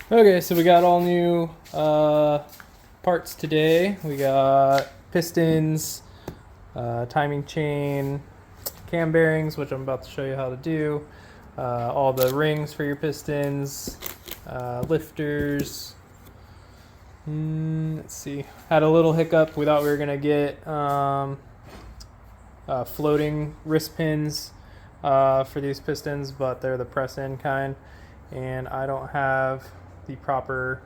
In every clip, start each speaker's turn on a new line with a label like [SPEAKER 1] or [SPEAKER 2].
[SPEAKER 1] Okay, so we got all new parts today. We got pistons, timing chain, cam bearings, which I'm about to show you how to do, all the rings for your pistons, lifters. Let's see. Had a little hiccup. We thought we were going to get floating wrist pins for these pistons, but they're the press-in kind, and I don't have the proper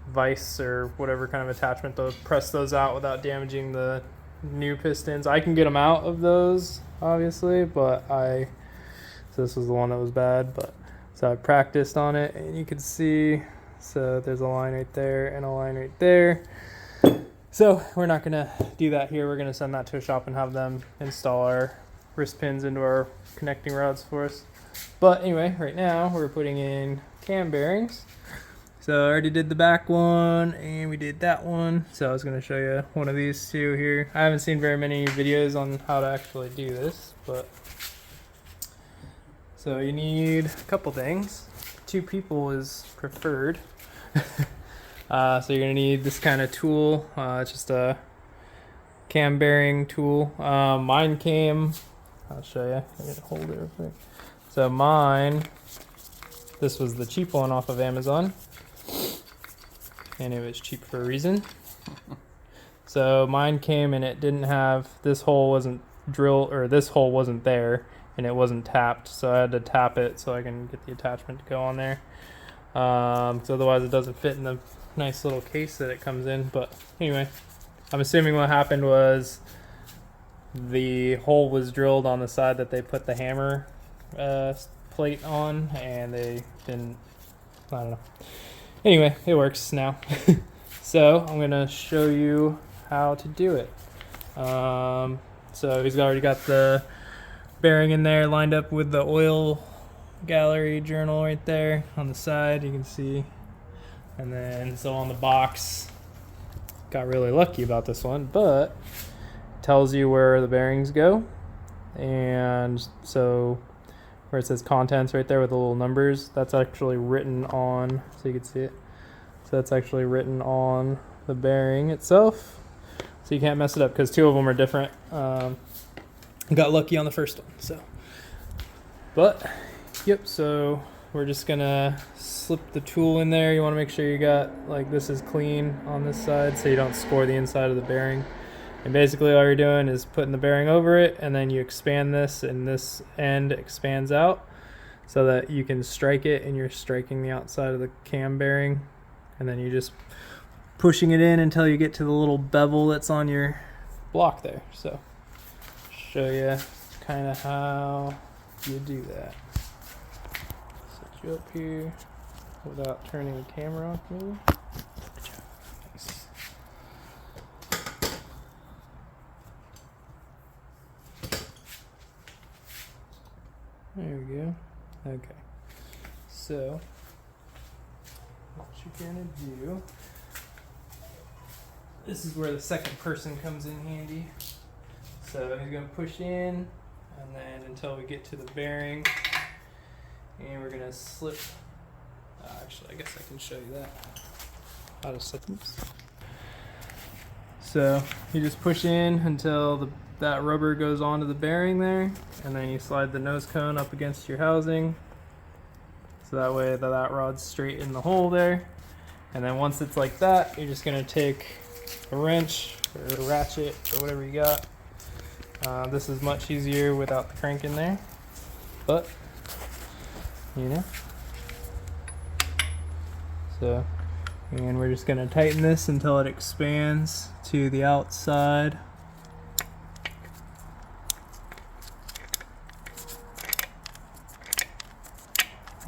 [SPEAKER 1] vise or whatever kind of attachment to press those out without damaging the new pistons. I can get them out of those, obviously, but so this was the one that was bad, but so I practiced on it, and you can see, so there's a line right there and a line right there. So we're not going to do that here. We're going to send that to a shop and have them install our wrist pins into our connecting rods for us. But anyway, right now we're putting in cam bearings. So I already did the back one and we did that one. So I was going to show you one of these two here. I haven't seen very many videos on how to actually do this, but so you need a couple things. 2 people is preferred. So you're going to need this kind of tool. It's just a cam bearing tool. Mine came, I'll show you. I'm going to hold it real quick. So mine, this was the cheap one off of Amazon, and it was cheap for a reason. So mine came and it didn't have, this hole wasn't drilled, or this hole wasn't there, and it wasn't tapped. So I had to tap it so I can get the attachment to go on there. So otherwise it doesn't fit in the nice little case that it comes in. But anyway, I'm assuming what happened was the hole was drilled on the side that they put the hammer plate on, and they didn't, I don't know. Anyway, it works now. So I'm gonna show you how to do it. So he's already got the bearing in there lined up with the oil gallery journal right there on the side, you can see. And then so on the box, got really lucky about this one, but tells you where the bearings go. And so where it says contents right there with the little numbers, that's actually written on, so you can see it. So that's actually written on the bearing itself. So you can't mess it up because 2 of them are different. Got lucky on the first one, so. But, yep, so we're just gonna slip the tool in there. You wanna make sure you got, like, this is clean on this side so you don't score the inside of the bearing. And basically all you're doing is putting the bearing over it, and then you expand this, and this end expands out so that you can strike it, and you're striking the outside of the cam bearing. And then you're just pushing it in until you get to the little bevel that's on your block there. So show you kind of how you do that. Set you up here without turning the camera off, maybe. Nice. There we go. Okay. So what you're gonna do, this is where the second person comes in handy. So he's gonna push in, and then until we get to the bearing, and we're gonna slip. Actually, I guess I can show you that. How to slip. Oops. So you just push in until that rubber goes onto the bearing there, and then you slide the nose cone up against your housing. So that way that rod's straight in the hole there. And then once it's like that, you're just gonna take a wrench or a ratchet or whatever you got. This is much easier without the crank in there, but you know. So, and we're just gonna tighten this until it expands to the outside.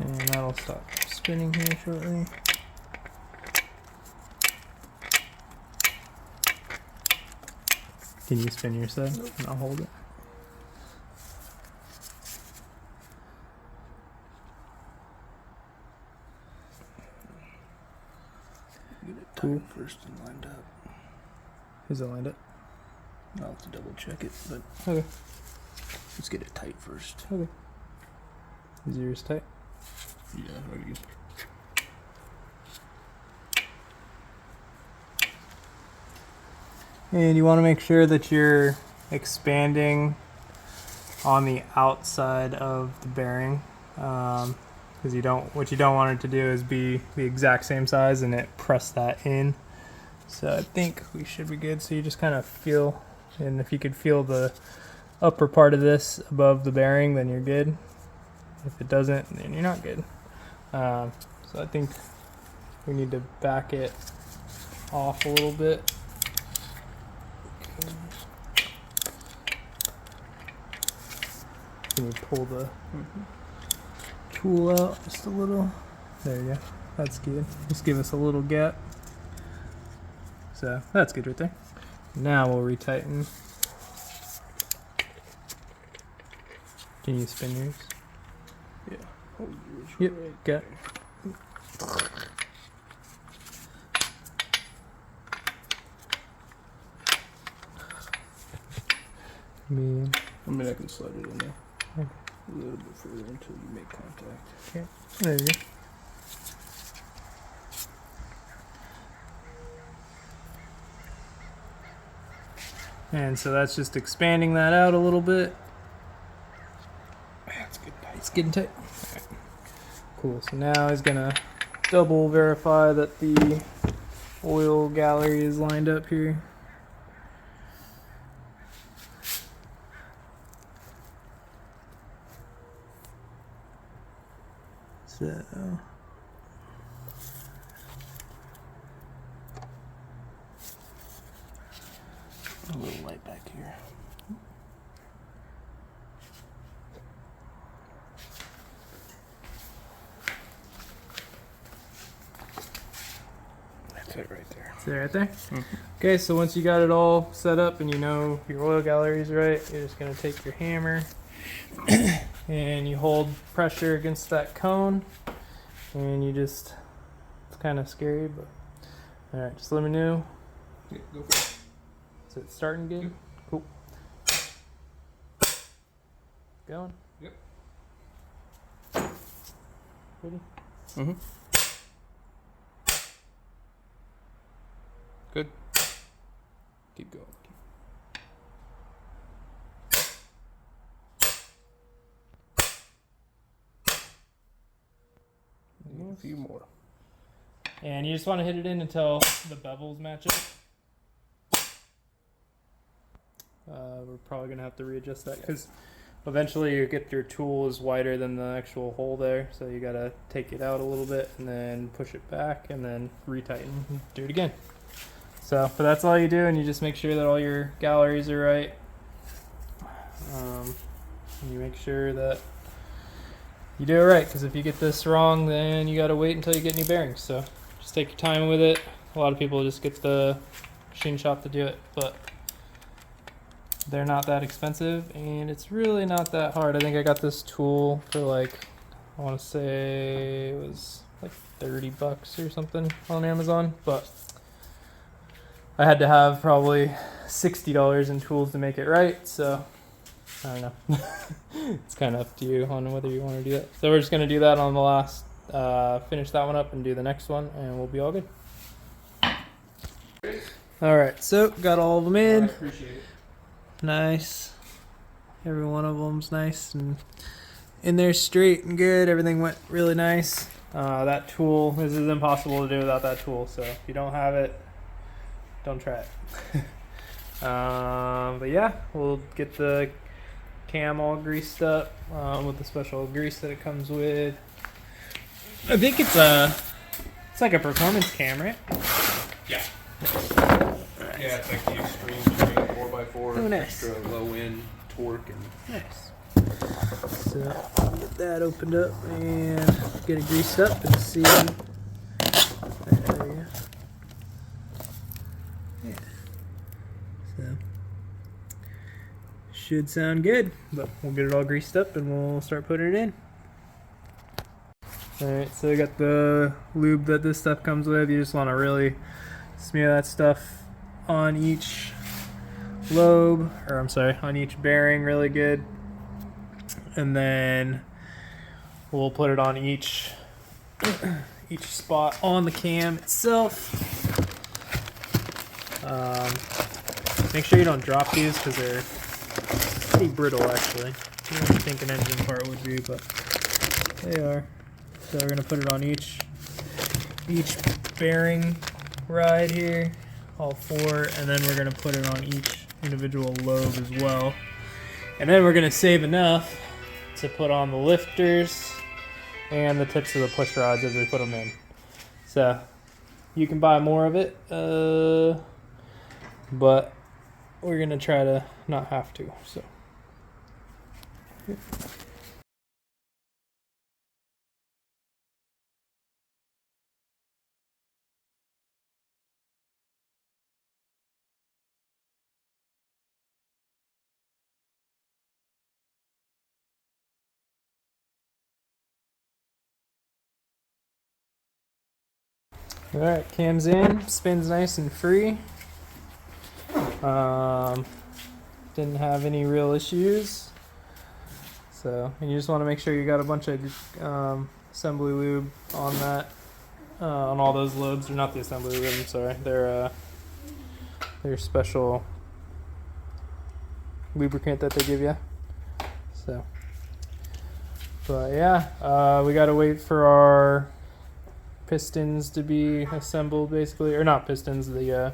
[SPEAKER 1] And that'll stop spinning here shortly. Can you spin your side? Nope. And I'll hold it.
[SPEAKER 2] Get it tight first and lined up.
[SPEAKER 1] Is it lined up?
[SPEAKER 2] I'll have to double check it, but
[SPEAKER 1] Okay.
[SPEAKER 2] let's get it tight first.
[SPEAKER 1] Okay. Is yours tight?
[SPEAKER 2] Yeah, already.
[SPEAKER 1] And you want to make sure that you're expanding on the outside of the bearing, because what you don't want it to do is be the exact same size and it press that in. So I think we should be good. So you just kind of feel, and if you could feel the upper part of this above the bearing, then you're good. If it doesn't, then you're not good. So I think we need to back it off a little bit. Can you pull the tool out just a little? There you go. That's good. Just give us a little gap. So that's good right there. Now we'll retighten. Can you spin yours?
[SPEAKER 2] Yeah. Hold yours
[SPEAKER 1] Yep.
[SPEAKER 2] right
[SPEAKER 1] Got. Me.
[SPEAKER 2] I mean, I can slide it in there
[SPEAKER 1] Okay.
[SPEAKER 2] a little bit further until you make contact.
[SPEAKER 1] Okay. There you go. And so that's just expanding that out a little bit.
[SPEAKER 2] That's good.
[SPEAKER 1] It's getting tight. Right. Cool. So now he's gonna double verify that the oil gallery is lined up here. So
[SPEAKER 2] A little light back here. That's it right there.
[SPEAKER 1] is it right there? Okay, so once you got it all set up and you know your oil gallery is right, you're just gonna take your hammer and you hold pressure against that cone and you just, it's kind of scary, but all right, just let me know.
[SPEAKER 2] Yeah, go for it.
[SPEAKER 1] Is it starting good?
[SPEAKER 2] Yep.
[SPEAKER 1] Cool. Going?
[SPEAKER 2] Yep.
[SPEAKER 1] Ready?
[SPEAKER 2] Mm-hmm. Good. Keep going. Need a few more.
[SPEAKER 1] And you just want to hit it in until the bevels match up. We're probably going to have to readjust that because eventually you get your tool is wider than the actual hole there. So you got to take it out a little bit and then push it back and then retighten and do it again. So, but that's all you do, and you just make sure that all your galleries are right. And you make sure that you do it right, because if you get this wrong, then you got to wait until you get new bearings. So just take your time with it. A lot of people just get the machine shop to do it, but they're not that expensive, and it's really not that hard. I think I got this tool for like, I want to say it was like $30 or something on Amazon, but I had to have probably $60 in tools to make it right, so I don't know. It's kind of up to you on whether you want to do that. So we're just going to do that on the last, finish that one up and do the next one, and we'll be all good. All right, so got all of them in.
[SPEAKER 2] I appreciate it.
[SPEAKER 1] Nice. Every one of them's nice and in there straight and good. Everything went really nice. That tool, this is impossible to do without that tool, so if you don't have it, don't try it. But yeah, we'll get the cam all greased up with the special grease that it comes with. I think it's like a performance cam, right?
[SPEAKER 2] Yeah. Yeah, it's like the extreme string 4x4,
[SPEAKER 1] Oh, nice.
[SPEAKER 2] extra low end torque and
[SPEAKER 1] Nice. So get that opened up and get it greased up and see. There we go. Yeah. So should sound good, but we'll get it all greased up and we'll start putting it in. Alright, so I got the lube that this stuff comes with. You just want to really smear that stuff on each lobe, or I'm sorry, on each bearing really good. And then we'll put it on each each spot on the cam itself. Make sure you don't drop these because they're pretty brittle actually. You don't think an engine part would be, but they are. So we're gonna put it on each bearing ride here, all 4, and then we're gonna put it on each individual lobe as well. And then we're gonna save enough to put on the lifters and the tips of the push rods as we put them in. So you can buy more of it, but we're gonna try to not have to. So. Alright, cam's in, spins nice and free. Didn't have any real issues. So, and you just want to make sure you got a bunch of assembly lube on that, on all those lobes. Or not the assembly lube, I'm sorry. They're special lubricant that they give you. So, but yeah, we got to wait for our pistons to be assembled, basically, or not pistons, the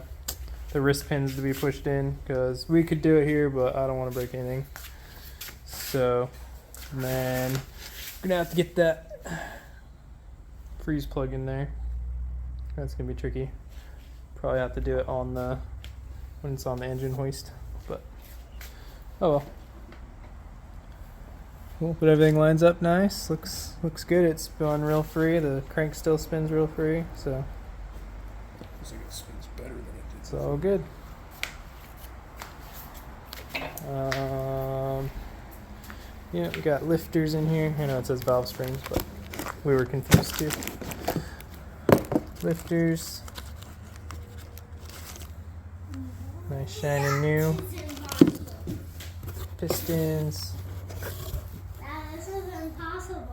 [SPEAKER 1] wrist pins to be pushed in, because we could do it here, but I don't want to break anything. So, and then we're gonna have to get that freeze plug in there. That's gonna be tricky. Probably have to do it on the when it's on the engine hoist, but oh well. Cool. But everything lines up nice. Looks good. It's going real free. The crank still spins real free, so
[SPEAKER 2] Looks like it spins better than it did.
[SPEAKER 1] it's all good. Yeah, we got lifters in here. I know it says valve springs, but we were confused too. Lifters. Nice shiny new. Pistons.
[SPEAKER 3] This is impossible.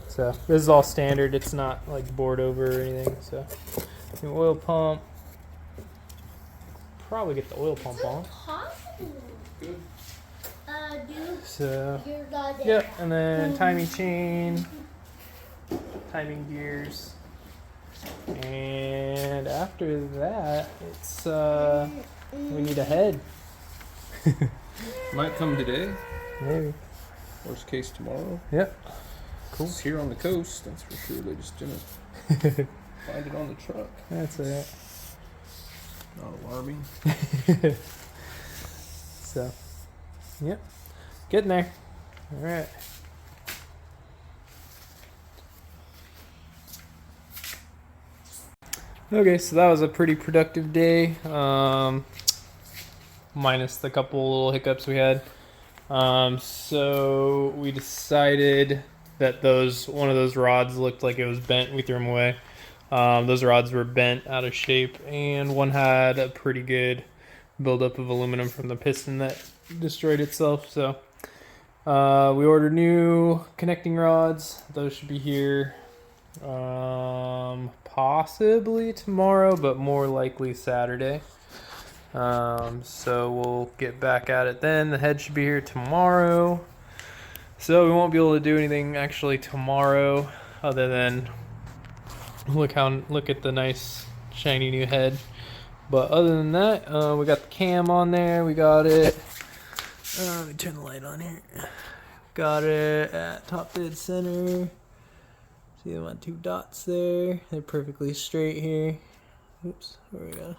[SPEAKER 1] So this is all standard. It's not like bored over or anything. So the oil pump. Probably get the oil pump on.
[SPEAKER 3] Impossible.
[SPEAKER 2] Good.
[SPEAKER 1] So
[SPEAKER 3] You're goddamn.
[SPEAKER 1] yep, and then timing chain, timing gears, and after that, it's we need a head.
[SPEAKER 2] Might come today.
[SPEAKER 1] Maybe.
[SPEAKER 2] Worst case tomorrow.
[SPEAKER 1] Yep. Cool.
[SPEAKER 2] It's here on the coast, that's for sure. They just didn't find it on the truck.
[SPEAKER 1] That's it.
[SPEAKER 2] Not alarming.
[SPEAKER 1] So, yep, getting there. All right. Okay, so that was a pretty productive day, minus the couple little hiccups we had. So we decided that one of those rods looked like it was bent. We threw them away. Those rods were bent out of shape, and one had a pretty good buildup of aluminum from the piston that destroyed itself. So we ordered new connecting rods. Those should be here possibly tomorrow, but more likely Saturday. So we'll get back at it then. The head should be here tomorrow. So we won't be able to do anything actually tomorrow other than look at the nice shiny new head. But other than that, we got the cam on there. We got it. Let me turn the light on here. Got it at top dead center. See my 2 dots there. They're perfectly straight here. Oops, where we go?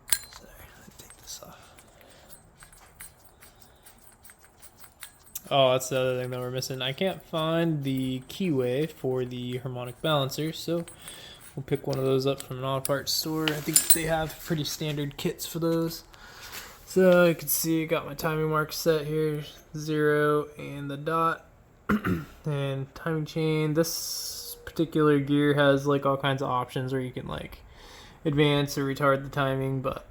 [SPEAKER 1] Sorry, let me take this off. Oh, that's the other thing that we're missing. I can't find the keyway for the harmonic balancer, so we'll pick one of those up from an auto parts store. I think they have pretty standard kits for those. So you can see I got my timing mark set here, 0 and the dot. And timing chain. This particular gear has like all kinds of options where you can like advance or retard the timing, but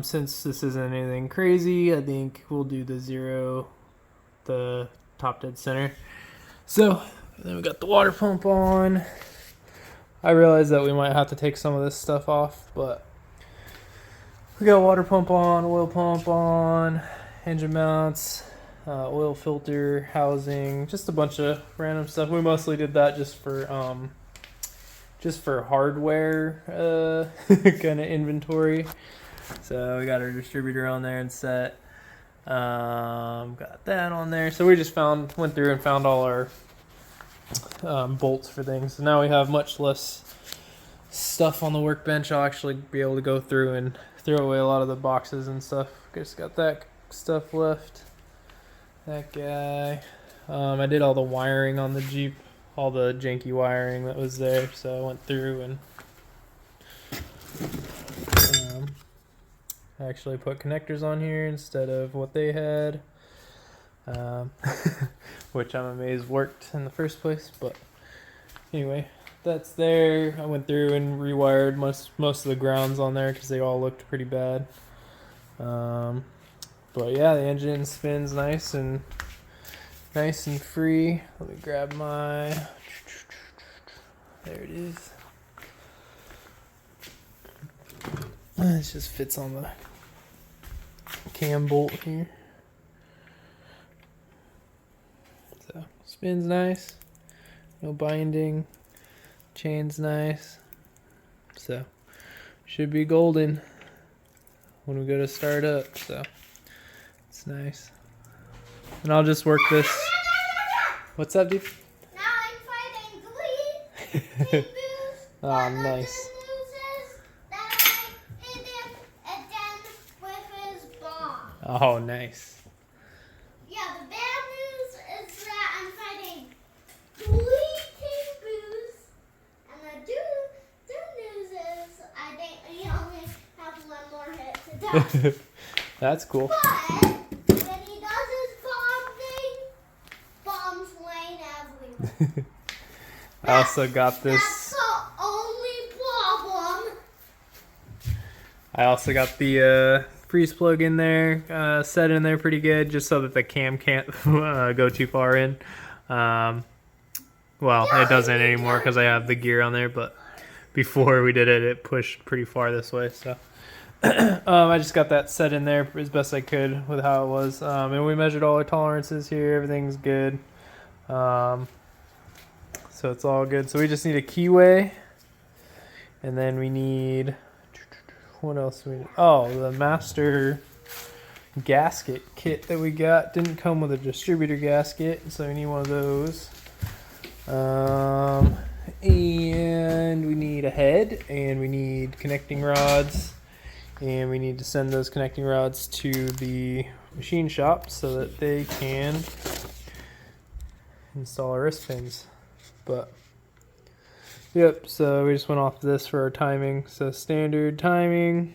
[SPEAKER 1] since this isn't anything crazy, I think we'll do the 0, the top dead center. So And then we got the water pump on. I realized that we might have to take some of this stuff off, but we got water pump on, oil pump on, engine mounts, oil filter, housing, just a bunch of random stuff. We mostly did that just for hardware kind of inventory. So we got our distributor on there and set. Got that on there. So we just went through and found all our bolts for things. So now we have much less stuff on the workbench. I'll actually be able to go through and throw away a lot of the boxes and stuff. Just got that stuff left. That guy. I did all the wiring on the Jeep, all the janky wiring that was there. So I went through and actually put connectors on here instead of what they had. Which I'm amazed worked in the first place, but anyway, that's there. I went through and rewired most of the grounds on there because they all looked pretty bad. But yeah, the engine spins nice and free. Let me grab my. There it is. It just fits on the cam bolt here. So spins nice, no binding, chain's nice. So should be golden when we go to start up. So it's nice. And I'll just work this. What's up, dude?
[SPEAKER 3] Now I'm fighting Glee.
[SPEAKER 1] Oh, nice. Oh, nice.
[SPEAKER 3] Yeah, the bad news is that I'm fighting King Boo's, and the good news is I think we only have one more hit to die.
[SPEAKER 1] That's cool.
[SPEAKER 3] But when he does his bomb thing, bombs laying everywhere.
[SPEAKER 1] I also got this.
[SPEAKER 3] That's the only problem.
[SPEAKER 1] I also got the freeze plug in there, set in there pretty good, just so that the cam can't go too far in. Well, it doesn't anymore because I have the gear on there, but before we did it, it pushed pretty far this way. So I just got that set in there as best I could with how it was. And we measured all our tolerances here. Everything's good. So it's all good. So we just need a keyway, and then we need. What else do we need? Oh, the master gasket kit that we got didn't come with a distributor gasket, so we need one of those. And we need a head, and we need connecting rods, and we need to send those connecting rods to the machine shop so that they can install our wrist pins. But yep, so we just went off this for our timing. So standard timing,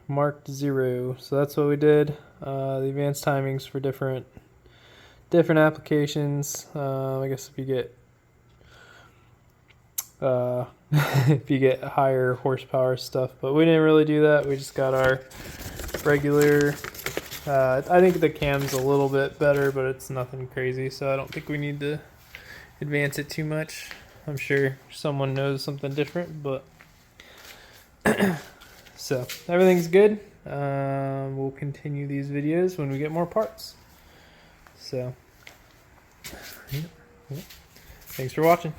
[SPEAKER 1] marked 0. So that's what we did. The advanced timings for different applications. I guess if you get if you get higher horsepower stuff, but we didn't really do that. We just got our regular. I think the cam's a little bit better, but it's nothing crazy. So I don't think we need to advance it too much. I'm sure someone knows something different, but so everything's good. We'll continue these videos when we get more parts. So thanks for watching.